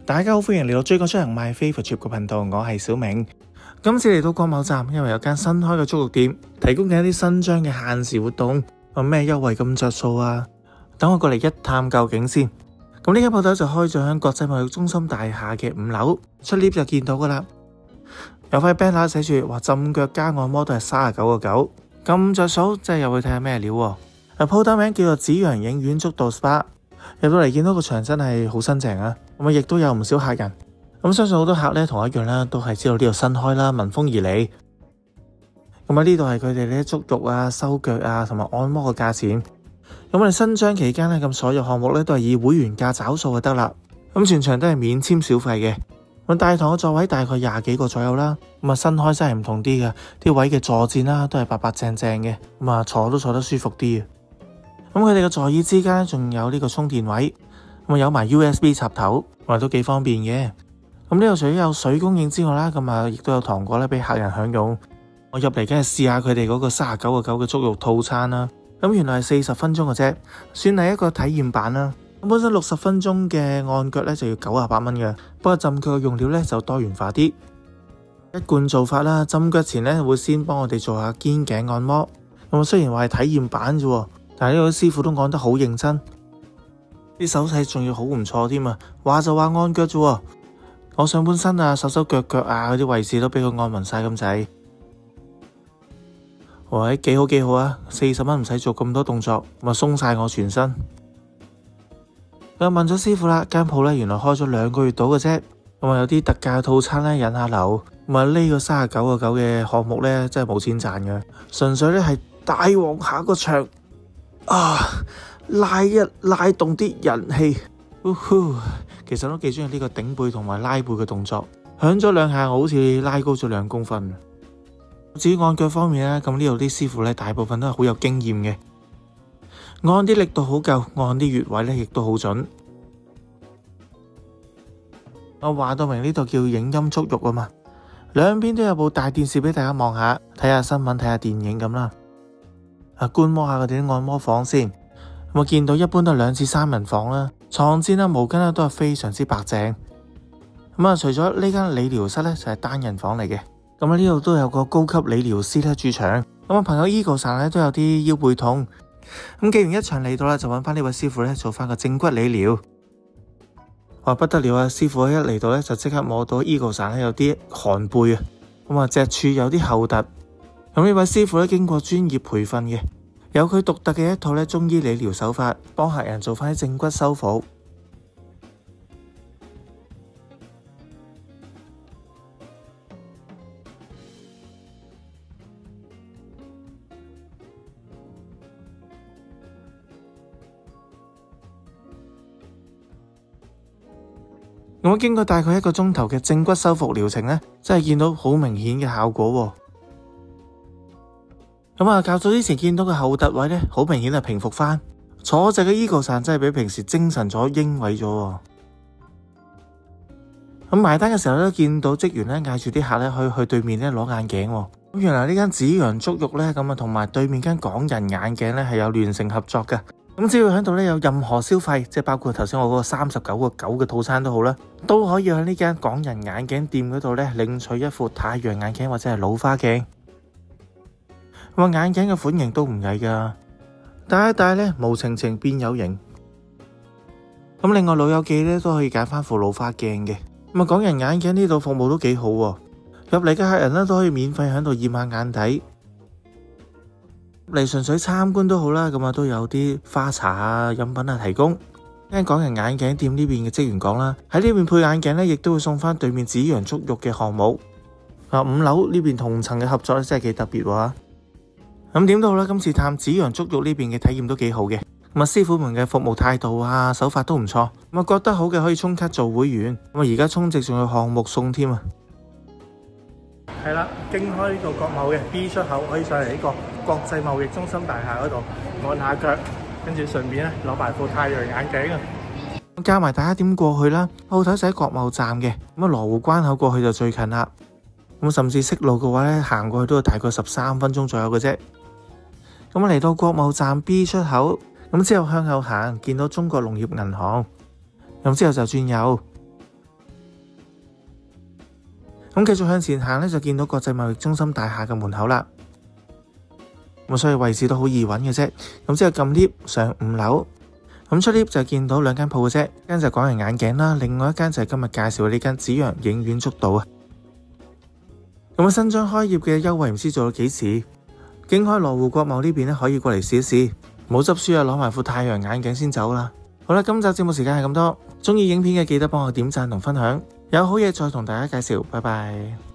大家好，歡迎嚟到追講出行 My Favourite Trip 嘅頻道，我係小明。今次嚟到國貿站，因為有間新開嘅足浴店，提供緊一啲新張嘅限時活動，有咩優惠咁着數啊？等我過嚟一探究竟先。咁呢間鋪頭就開咗喺國際貿易中心大廈嘅5樓，出 lift 就見到噶啦。有塊 banner 寫住話浸腳加按摩都係39.9，咁着數，真係入去睇下咩料喎。鋪頭名叫做紫陽影院足道 SPA， 入到嚟見到個場真係好新淨啊！咁亦都有唔少客人。咁相信好多客咧同我一樣啦，都係知道呢度新開啦，聞風而嚟。咁呢度係佢哋啲足浴啊、修腳啊同埋按摩嘅價錢。咁我哋新張期間咧，咁所有項目咧都係以會員價找數就得啦。咁全場都係免簽小費嘅。咁大堂嘅座位大概20幾個左右啦。咁新開真係唔同啲嘅，啲位嘅坐墊啦都係白白淨淨嘅，咁坐都坐得舒服啲。咁佢哋嘅座椅之間仲有呢個充電位，咁有埋 USB 插頭，都幾方便嘅。咁呢度除咗有水供應之外啦，咁亦都有糖果咧俾客人享用。我入嚟梗係試下佢哋嗰個39.9嘅足浴套餐啦。咁原來係40分鐘嘅啫，算係一個體驗版啦。咁本身60分鐘嘅按腳咧就要98蚊嘅，不過浸腳嘅用料咧就多元化啲。一貫做法啦，浸腳前咧會先幫我哋做下肩頸按摩。咁雖然話係體驗版啫，但係呢個師傅都按得好認真，啲手勢仲要好唔錯添啊！話就話按腳啫，我上半身啊、手手腳腳啊嗰啲位置都俾佢按勻晒咁滯。喂，幾好啊！40蚊唔使做咁多動作，咪鬆晒我全身。我問咗師傅啦，間鋪咧原來開咗2個月到嘅啫，咁有啲特價套餐咧引下流，咁呢個39.9嘅項目咧真係冇錢賺嘅，純粹咧係大王下個場啊，拉動啲人氣。其實都幾中意呢個頂背同埋拉背嘅動作，響咗2下，我好似拉高咗2公分。至於按腳方面咧，咁呢度啲師傅咧大部分都係好有經驗嘅，按啲力度好夠，按啲穴位咧亦都好準。我話到明呢度叫影音足浴啊嘛，兩邊都有部大電視俾大家望下，睇下新聞，睇下電影咁啦。觀摩下佢哋啲按摩房先。我見到一般都係2至3人房啦，床墊啦、毛巾啦都係非常之白淨。除咗呢間理療室咧就係單人房嚟嘅。咁呢度都有個高級理療師咧駐場。咁朋友 Eagle 上咧都有啲腰背痛。咁既然一場嚟到啦，就揾翻呢位師傅咧做翻個正骨理療。話不得了啊！師傅一嚟到咧就即刻摸到 Eagle 上咧有啲寒背啊，脊柱有啲後凸。咁呢位師傅咧經過專業培訓嘅，有佢獨特嘅一套咧中醫理療手法，幫客人做翻啲正骨修復。我經過大概1個鐘頭嘅正骨修復療程呢，真係見到好明顯嘅效果喎。較早之前見到嘅後凸位呢，好明顯係平復翻。坐直嘅 Eagle 上真係比平時精神咗、英偉咗。埋單嘅時候都見到職員呢嗌住啲客呢去對面呢攞眼鏡喎。原來呢間紫陽足浴呢，同埋對面間港人眼鏡呢係有聯成合作嘅。只要喺度呢有任何消費，即係包括頭先我嗰個39.9嘅套餐都好啦，都可以喺呢間港人眼鏡店嗰度呢領取一副太陽眼鏡或者係老花鏡。眼鏡嘅款型都唔矮噶，戴一戴呢無情情變有型。另外老友記呢都可以揀翻副老花鏡嘅。港人眼鏡呢度服務都幾好喎，入嚟嘅客人呢都可以免費喺度驗下眼底。嚟純粹參觀都好啦，都有啲花茶啊、飲品啊提供。聽港人眼鏡店呢邊嘅職員講啦，喺呢邊配眼鏡呢，亦都會送翻對面紫陽足浴嘅項目。5樓呢邊同層嘅合作真係幾特別喎。咁點都好啦，今次探紫陽足浴呢邊嘅體驗都幾好嘅。師傅們嘅服務態度啊、手法都唔錯。覺得好嘅可以充卡做會員。而家充值仲有項目送添啊。係啦，經開呢度國貿嘅 B 出口，可以上嚟呢個國際貿易中心大廈嗰度按下腳，跟住順便咧攞埋副太陽眼鏡啊！教埋大家點過去啦。鋪頭就喺國貿站嘅，羅湖關口過去就最近啦。甚至識路嘅話咧，行過去都要大概13分鐘左右嘅啫。嚟到國貿站 B 出口，之後向後行，見到中國農業銀行，之後就轉右。咁繼續向前行呢，就見到國際貿易中心大廈嘅門口啦。咁所以位置都好易揾嘅啫。咁之後撳 lift 上5樓，咁出 lift 就見到2間鋪嘅啫，一間就港人眼鏡啦，另外一間就係今日介紹嘅呢間紫陽影院足道啊。咁新張開業嘅優惠唔知做到幾時，經開羅湖國貿呢邊呢，可以過嚟試一試，冇執輸啊，攞埋副太陽眼鏡先走啦。好啦，今集節目時間係咁多，中意影片嘅記得幫我點讚同分享，有好嘢再同大家介紹，拜拜。